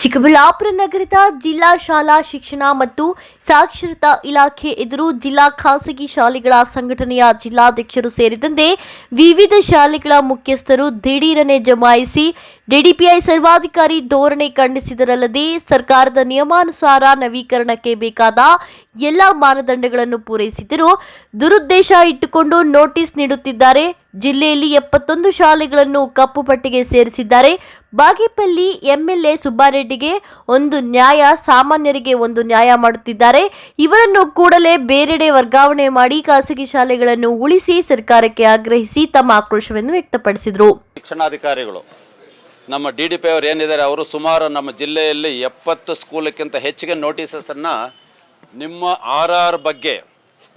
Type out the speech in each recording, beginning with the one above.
ಚಿಕ್ಕಬಳ್ಳಾಪುರ ನಗರದ ಜಿಲ್ಲಾ ಶಾಲಾ ಶಿಕ್ಷಣ ಮತ್ತು ಸಾಕ್ಷರತಾ ಇಲಾಖೆ ಎದುರು ಜಿಲ್ಲಾ ಖಾಸಗಿ ಶಾಲೆಗಳ ಸಂಘಟನೆಯ ಜಿಲ್ಲಾಧ್ಯಕ್ಷರು ಸೇರಿದಂತೆ ವಿವಿಧ ಶಾಲೆಗಳ ಮುಖ್ಯಸ್ಥರು ದಿಢೀರನೆ ಜಮಾಯಿಸಿ ಡಿಡಿಪಿಐ ಸರ್ವಾಧಿಕಾರಿ ಧೋರಣೆ ಖಂಡಿಸಿದರಲ್ಲದೆ ಸರ್ಕಾರದ ನಿಯಮಾನುಸಾರ ನವೀಕರಣಕ್ಕೆ ಬೇಕಾದ ಎಲ್ಲ ಮಾನದಂಡಗಳನ್ನು ಪೂರೈಸಿದರೂ ದುರುದ್ದೇಶ ಇಟ್ಟುಕೊಂಡು ನೋಟಿಸ್ ನೀಡುತ್ತಿದ್ದಾರೆ. ಜಿಲ್ಲೆಯಲ್ಲಿ 71 ಶಾಲೆಗಳನ್ನು ಕಪ್ಪು ಪಟ್ಟಿಗೆ ಸೇರಿಸಿದ್ದಾರೆ. ಬಾಗೇಪಲ್ಲಿ ಎಂಎಲ್ಎ ಸುಬ್ಬಾರೆಡ್ಡಿಗೆ ಒಂದು ನ್ಯಾಯ, ಸಾಮಾನ್ಯರಿಗೆ ಒಂದು ನ್ಯಾಯ ಮಾಡುತ್ತಿದ್ದಾರೆ. ಇವರನ್ನು ಕೂಡಲೇ ಬೇರೆಡೆ ವರ್ಗಾವಣೆ ಮಾಡಿ ಖಾಸಗಿ ಶಾಲೆಗಳನ್ನು ಉಳಿಸಿ ಸರ್ಕಾರಕ್ಕೆ ಆಗ್ರಹಿಸಿ ತಮ್ಮ ಆಕ್ರೋಶವನ್ನು ವ್ಯಕ್ತಪಡಿಸಿದರು. ಶಿಕ್ಷಣಾಧಿಕಾರಿಗಳು ನಮ್ಮ ಡಿಡಿಪಿ ಅವರು ಏನಿದ್ದಾರೆ, ಅವರು ಸುಮಾರು ನಮ್ಮ ಜಿಲ್ಲೆಯಲ್ಲಿ 70 ಸ್ಕೂಲಕ್ಕಿಂತ ಹೆಚ್ಚಿಗೆ ನೋಟಿಸನ್ನು ನಿಮ್ಮ ಆರ್ ಬಗ್ಗೆ,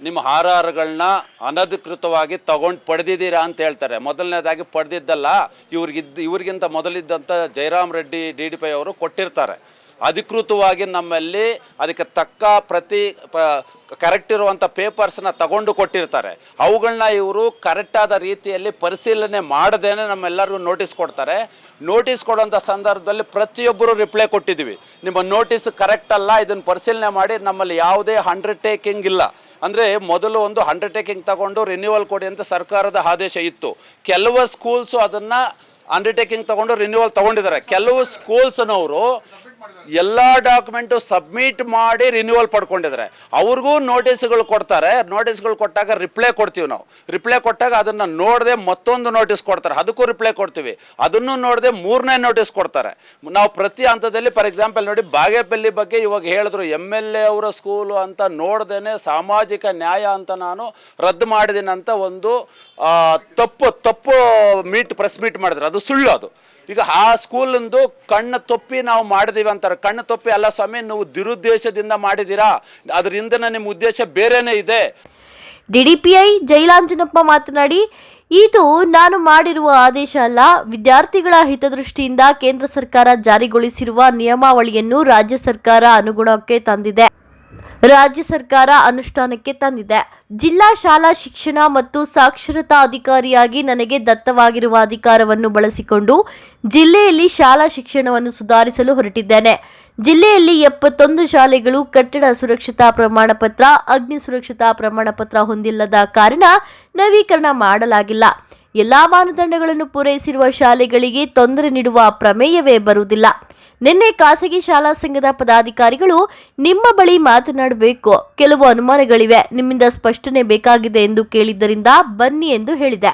ನಿಮ್ಮ ಆರ್ಗಳನ್ನ ಅನಧಿಕೃತವಾಗಿ ಪಡೆದಿದ್ದೀರಾ ಅಂತ ಹೇಳ್ತಾರೆ. ಮೊದಲನೇದಾಗಿ ಪಡೆದಿದ್ದಲ್ಲ, ಇವ್ರಿಗಿಂತ ಮೊದಲಿದ್ದಂಥ ಜಯರಾಮ್ ರೆಡ್ಡಿ ಡಿಡಿಪಿ ಅವರು ಕೊಟ್ಟಿರ್ತಾರೆ. ಅಧಿಕೃತವಾಗಿ ನಮ್ಮಲ್ಲಿ ಅದಕ್ಕೆ ತಕ್ಕ ಕರೆಕ್ಟ್ ಇರುವಂಥ ಪೇಪರ್ಸ್ನ ತಗೊಂಡು ಕೊಟ್ಟಿರ್ತಾರೆ. ಅವುಗಳನ್ನ ಇವರು ಕರೆಕ್ಟಾದ ರೀತಿಯಲ್ಲಿ ಪರಿಶೀಲನೆ ಮಾಡದೇನೆ ನಮ್ಮೆಲ್ಲರಿಗೂ ನೋಟಿಸ್ ಕೊಡ್ತಾರೆ. ನೋಟಿಸ್ ಕೊಡುವಂಥ ಸಂದರ್ಭದಲ್ಲಿ ಪ್ರತಿಯೊಬ್ಬರು ರಿಪ್ಲೈ ಕೊಟ್ಟಿದ್ದೀವಿ, ನಿಮ್ಮ ನೋಟಿಸ್ ಕರೆಕ್ಟ್ ಅಲ್ಲ, ಇದನ್ನು ಪರಿಶೀಲನೆ ಮಾಡಿ. ನಮ್ಮಲ್ಲಿ ಯಾವುದೇ ಅಂಡರ್ಟೇಕಿಂಗ್ ಇಲ್ಲ. ಅಂದರೆ ಮೊದಲು ಒಂದು ಅಂಡರ್ಟೇಕಿಂಗ್ ತಗೊಂಡು ರಿನ್ಯೂವಲ್ ಕೊಡಿ ಅಂತ ಸರ್ಕಾರದ ಆದೇಶ ಇತ್ತು. ಕೆಲವು ಸ್ಕೂಲ್ಸು ಅದನ್ನು ಅಂಡರ್ಟೇಕಿಂಗ್ ತಗೊಂಡು ರಿನ್ಯೂವಲ್ ತೊಗೊಂಡಿದ್ದಾರೆ. ಕೆಲವು ಸ್ಕೂಲ್ಸ್ನವರು ಎಲ್ಲ ಡಾಕ್ಯುಮೆಂಟು ಸಬ್ಮಿಟ್ ಮಾಡಿ ರಿನ್ಯೂವಲ್ ಪಡ್ಕೊಂಡಿದ್ದಾರೆ. ಅವ್ರಿಗೂ ನೋಟಿಸ್ಗಳು ಕೊಡ್ತಾರೆ. ನೋಟಿಸ್ಗಳು ಕೊಟ್ಟಾಗ ರಿಪ್ಲೈ ಕೊಡ್ತೀವಿ ನಾವು. ರಿಪ್ಲೈ ಕೊಟ್ಟಾಗ ಅದನ್ನು ನೋಡದೆ ಮತ್ತೊಂದು ನೋಟಿಸ್ ಕೊಡ್ತಾರೆ, ಅದಕ್ಕೂ ರಿಪ್ಲೈ ಕೊಡ್ತೀವಿ. ಅದನ್ನು ನೋಡದೆ 3ನೇ ನೋಟಿಸ್ ಕೊಡ್ತಾರೆ. ನಾವು ಪ್ರತಿ ಹಂತದಲ್ಲಿ, ಫಾರ್ ಎಕ್ಸಾಂಪಲ್ ನೋಡಿ, ಬಾಗೇಪಲ್ಲಿ ಬಗ್ಗೆ ಇವಾಗ ಹೇಳಿದ್ರು, MLA ಅವರ ಸ್ಕೂಲು ಅಂತ ನೋಡ್ದೇನೆ ಸಾಮಾಜಿಕ ನ್ಯಾಯ ಅಂತ ನಾನು ರದ್ದು ಮಾಡಿದ್ದೀನಿ ಅಂತ ಒಂದು ತಪ್ಪು ಪ್ರೆಸ್ ಮೀಟ್ ಮಾಡಿದ್ರು. ಅದು ಸುಳ್ಳು. ಅದು ಈಗ ಆ ಸ್ಕೂಲಿಂದು ಕಣ್ಣು ತೊಪ್ಪಿ ನಾವು ಮಾಡಿದೀವಿ ಅಂತಾರೆ. ಕಣ್ಣು ತೊಪ್ಪಿ ಅಲ್ಲ ಸ್ವಾಮಿ, ನೀವು ದುರುದ್ದೇಶದಿಂದ ಮಾಡಿದ್ದೀರಾ, ಅದರಿಂದ ನಿಮ್ಮ ಉದ್ದೇಶ ಬೇರೆನೇ ಇದೆ. ಡಿಡಿಪಿಐ ಜೈಲಾಂಜನಪ್ಪ ಮಾತನಾಡಿ, ಇದು ನಾನು ಮಾಡಿರುವ ಆದೇಶ ಅಲ್ಲ, ವಿದ್ಯಾರ್ಥಿಗಳ ಹಿತದೃಷ್ಟಿಯಿಂದ ಕೇಂದ್ರ ಸರ್ಕಾರ ಜಾರಿಗೊಳಿಸಿರುವ ನಿಯಮಾವಳಿಯನ್ನು ರಾಜ್ಯ ಸರ್ಕಾರ ಅನುಷ್ಠಾನಕ್ಕೆ ತಂದಿದೆ. ಜಿಲ್ಲಾ ಶಾಲಾ ಶಿಕ್ಷಣ ಮತ್ತು ಸಾಕ್ಷರತಾ ಅಧಿಕಾರಿಯಾಗಿ ನನಗೆ ದತ್ತವಾಗಿರುವ ಅಧಿಕಾರವನ್ನು ಬಳಸಿಕೊಂಡು ಜಿಲ್ಲೆಯಲ್ಲಿ ಶಾಲಾ ಶಿಕ್ಷಣವನ್ನು ಸುಧಾರಿಸಲು ಹೊರಟಿದ್ದೇನೆ. ಜಿಲ್ಲೆಯಲ್ಲಿ 71 ಶಾಲೆಗಳು ಕಟ್ಟಡ ಸುರಕ್ಷತಾ ಪ್ರಮಾಣ ಪತ್ರ, ಅಗ್ನಿ ಸುರಕ್ಷತಾ ಪ್ರಮಾಣ ಪತ್ರ ಹೊಂದಿಲ್ಲದ ಕಾರಣ ನವೀಕರಣ ಮಾಡಲಾಗಿಲ್ಲ. ಎಲ್ಲಾ ಮಾನದಂಡಗಳನ್ನು ಪೂರೈಸಿರುವ ಶಾಲೆಗಳಿಗೆ ತೊಂದರೆ ನೀಡುವ ಪ್ರಮೇಯವೇ ಬರುವುದಿಲ್ಲ. ನಿನ್ನೆ ಖಾಸಗಿ ಶಾಲಾ ಸಂಘದ ಪದಾಧಿಕಾರಿಗಳು ನಿಮ್ಮ ಬಳಿ ಮಾತನಾಡಬೇಕು, ಕೆಲವು ಅನುಮಾನಗಳಿವೆ, ನಿಮ್ಮಿಂದ ಸ್ಪಷ್ಟನೆ ಬೇಕಾಗಿದೆ ಎಂದು ಕೇಳಿದ್ದರಿಂದ ಬನ್ನಿ ಎಂದು ಹೇಳಿದೆ.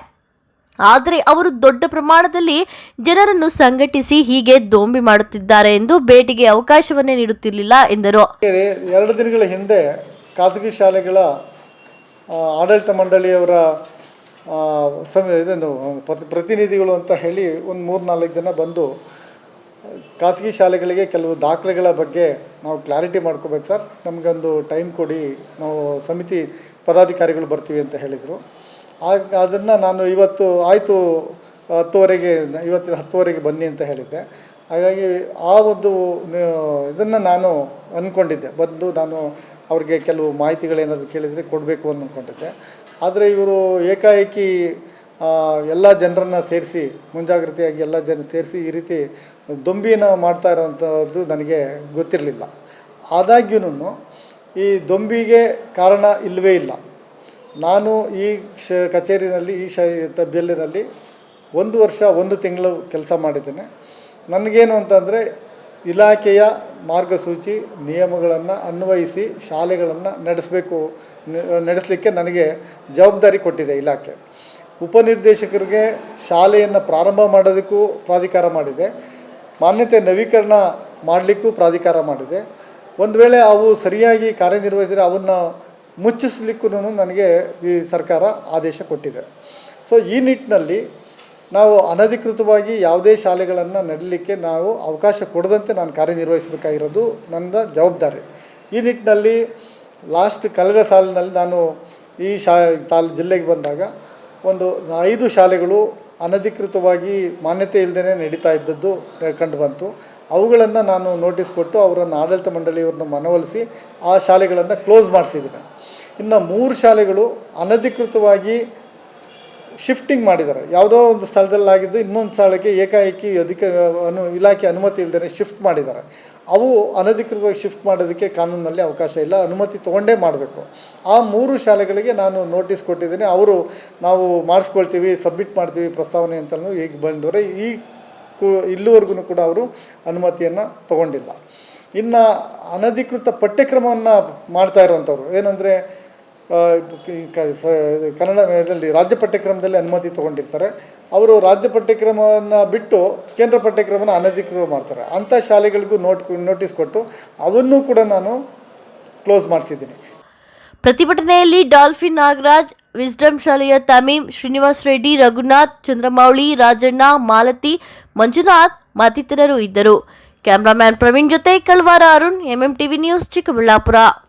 ಆದರೆ ಅವರು ದೊಡ್ಡ ಪ್ರಮಾಣದಲ್ಲಿ ಜನರನ್ನು ಸಂಘಟಿಸಿ ಹೀಗೆ ದೋಂಬಿ ಮಾಡುತ್ತಿದ್ದಾರೆ ಎಂದು ಭೇಟಿಗೆ ಅವಕಾಶವನ್ನೇ ನೀಡುತ್ತಿರಲಿಲ್ಲ ಎಂದರು. 2 ದಿನಗಳ ಹಿಂದೆ ಖಾಸಗಿ ಶಾಲೆಗಳ ಆಡಳಿತ ಮಂಡಳಿಯವರ ಇದನ್ನು ಪ್ರತಿನಿಧಿಗಳು ಅಂತ ಹೇಳಿ ಒಂದು 3-4 ಜನ ಬಂದು ಖಾಸಗಿ ಶಾಲೆಗಳಿಗೆ ಕೆಲವು ದಾಖಲೆಗಳ ಬಗ್ಗೆ ನಾವು ಕ್ಲಾರಿಟಿ ಮಾಡ್ಕೋಬೇಕು ಸರ್, ನಮಗೊಂದು ಟೈಮ್ ಕೊಡಿ, ನಾವು ಸಮಿತಿ ಪದಾಧಿಕಾರಿಗಳು ಬರ್ತೀವಿ ಅಂತ ಹೇಳಿದರು. ಅದನ್ನು ನಾನು ಇವತ್ತು ಆಯಿತು 10:30ಗೆ ಬನ್ನಿ ಅಂತ ಹೇಳಿದ್ದೆ. ಹಾಗಾಗಿ ಆ ಒಂದು ಇದನ್ನು ನಾನು ಅಂದ್ಕೊಂಡಿದ್ದೆ, ಬಂದು ನಾನು ಅವ್ರಿಗೆ ಕೆಲವು ಮಾಹಿತಿಗಳೇನಾದರೂ ಕೇಳಿದರೆ ಕೊಡಬೇಕು ಅಂದ್ಕೊಂಡಿದ್ದೆ. ಆದರೆ ಇವರು ಏಕಾಏಕಿ ಎಲ್ಲ ಜನರನ್ನು ಸೇರಿಸಿ, ಮುಂಜಾಗ್ರತೆಯಾಗಿ ಎಲ್ಲ ಜನ ಸೇರಿಸಿ ಈ ರೀತಿ ದೊಂಬಿನ ಮಾಡ್ತಾ ಇರೋವಂಥದ್ದು ನನಗೆ ಗೊತ್ತಿರಲಿಲ್ಲ. ಆದಾಗ್ಯೂ ಈ ದೊಂಬಿಗೆ ಕಾರಣ ಇಲ್ಲವೇ ಇಲ್ಲ. ನಾನು ಈ ಕಚೇರಿನಲ್ಲಿ, ಈ ತಬ್ಜೆಲ್ಲಿನಲ್ಲಿ 1 ವರ್ಷ 1 ತಿಂಗಳು ಕೆಲಸ ಮಾಡಿದ್ದೇನೆ. ನನಗೇನು ಅಂತಂದರೆ, ಇಲಾಖೆಯ ಮಾರ್ಗಸೂಚಿ ನಿಯಮಗಳನ್ನು ಅನ್ವಯಿಸಿ ಶಾಲೆಗಳನ್ನು ನಡೆಸಲಿಕ್ಕೆ ನನಗೆ ಜವಾಬ್ದಾರಿ ಕೊಟ್ಟಿದೆ ಇಲಾಖೆ. ಉಪನಿರ್ದೇಶಕರಿಗೆ ಶಾಲೆಯನ್ನು ಪ್ರಾರಂಭ ಮಾಡೋದಕ್ಕೂ ಪ್ರಾಧಿಕಾರ ಮಾಡಿದೆ, ಮಾನ್ಯತೆ ನವೀಕರಣ ಮಾಡಲಿಕ್ಕೂ ಪ್ರಾಧಿಕಾರ ಮಾಡಿದೆ. ಒಂದು ವೇಳೆ ಅವು ಸರಿಯಾಗಿ ಕಾರ್ಯನಿರ್ವಹಿಸಿದರೆ ಅವನ್ನು ಮುಚ್ಚಿಸ್ಲಿಕ್ಕೂ ನನಗೆ ಈ ಸರ್ಕಾರ ಆದೇಶ ಕೊಟ್ಟಿದೆ. ಸೊ ಈ ನಿಟ್ಟಿನಲ್ಲಿ ನಾವು ಅನಧಿಕೃತವಾಗಿ ಯಾವುದೇ ಶಾಲೆಗಳನ್ನು ನಡೀಲಿಕ್ಕೆ ನಾವು ಅವಕಾಶ ಕೊಡದಂತೆ ನಾನು ಕಾರ್ಯನಿರ್ವಹಿಸಬೇಕಾಗಿರೋದು ನನ್ನ ಜವಾಬ್ದಾರಿ. ಈ ನಿಟ್ಟಿನಲ್ಲಿ ಕಳೆದ ಸಾಲಿನಲ್ಲಿ ನಾನು ಈ ಜಿಲ್ಲೆಗೆ ಬಂದಾಗ ಒಂದು 5 ಶಾಲೆಗಳು ಅನಧಿಕೃತವಾಗಿ ಮಾನ್ಯತೆ ಇಲ್ಲದೇ ನಡೀತಾ ಇದ್ದದ್ದು ಕಂಡು ಬಂತು. ಅವುಗಳನ್ನು ನಾನು ನೋಟಿಸ್ ಕೊಟ್ಟು ಅವರನ್ನು ಆಡಳಿತ ಮಂಡಳಿಯವ್ರನ್ನ ಮನವೊಲಿಸಿ ಆ ಶಾಲೆಗಳನ್ನು ಕ್ಲೋಸ್ ಮಾಡಿಸಿದ್ದೀನಿ. ಇನ್ನು 3 ಶಾಲೆಗಳು ಅನಧಿಕೃತವಾಗಿ ಶಿಫ್ಟಿಂಗ್ ಮಾಡಿದ್ದಾರೆ. ಯಾವುದೋ ಒಂದು ಸ್ಥಳದಲ್ಲಾಗಿದ್ದು ಇನ್ನೊಂದು ಸ್ಥಳಕ್ಕೆ ಏಕಾಏಕಿ ಇಲಾಖೆ ಅನುಮತಿ ಇಲ್ಲದೇ ಶಿಫ್ಟ್ ಮಾಡಿದ್ದಾರೆ. ಅವು ಅನಧಿಕೃತವಾಗಿ ಶಿಫ್ಟ್ ಮಾಡೋದಕ್ಕೆ ಕಾನೂನಲ್ಲಿ ಅವಕಾಶ ಇಲ್ಲ, ಅನುಮತಿ ತೊಗೊಂಡೇ ಮಾಡಬೇಕು. ಆ 3 ಶಾಲೆಗಳಿಗೆ ನಾನು ನೋಟಿಸ್ ಕೊಟ್ಟಿದ್ದೀನಿ. ಅವರು ನಾವು ಮಾಡಿಸ್ಕೊಳ್ತೀವಿ, ಸಬ್ಮಿಟ್ ಮಾಡ್ತೀವಿ ಪ್ರಸ್ತಾವನೆ ಅಂತಲೂ ಈಗ ಬಂದವರೆ. ಇಲ್ಲಿವರೆಗೂ ಕೂಡ ಅವರು ಅನುಮತಿಯನ್ನು ತೊಗೊಂಡಿಲ್ಲ. ಇನ್ನು ಅನಧಿಕೃತ ಪಠ್ಯಕ್ರಮವನ್ನು ಮಾಡ್ತಾ ಇರುವಂಥವ್ರು ಏನಂದರೆ ಕನ್ನಡ ಇದರಲ್ಲಿ ರಾಜ್ಯ ಪಠ್ಯಕ್ರಮದಲ್ಲಿ ಅನುಮತಿ ತೊಗೊಂಡಿರ್ತಾರೆ. ಅವರು ರಾಜ್ಯ ಪಠ್ಯಕ್ರಮವನ್ನು ಬಿಟ್ಟು ಕೇಂದ್ರ ಪಠ್ಯಕ್ರಮನ ಅನಧಿಕೃತ ಮಾಡ್ತಾರೆ. ಅಂಥ ಶಾಲೆಗಳಿಗೂ ನೋಟಿಸ್ ಕೊಟ್ಟು ಅವನ್ನೂ ಕೂಡ ನಾನು ಕ್ಲೋಸ್ ಮಾಡಿಸಿದ್ದೀನಿ. ಪ್ರತಿಭಟನೆಯಲ್ಲಿ ಡಾಲ್ಫಿನ್ ನಾಗರಾಜ್, ವಿಸ್ಡಮ್ ಶಾಲೆಯ ತಮೀಮ್, ಶ್ರೀನಿವಾಸ್ ರೆಡ್ಡಿ, ರಘುನಾಥ್, ಚಂದ್ರಮೌಳಿ, ರಾಜಣ್ಣ, ಮಾಲತಿ, ಮಂಜುನಾಥ್ ಮತ್ತಿತರರು ಇದ್ದರು. ಕ್ಯಾಮರಾಮ್ಯಾನ್ ಪ್ರವೀಣ್ ಜೊತೆ Kalwara Arun, MM TV news, Chikkaballapur.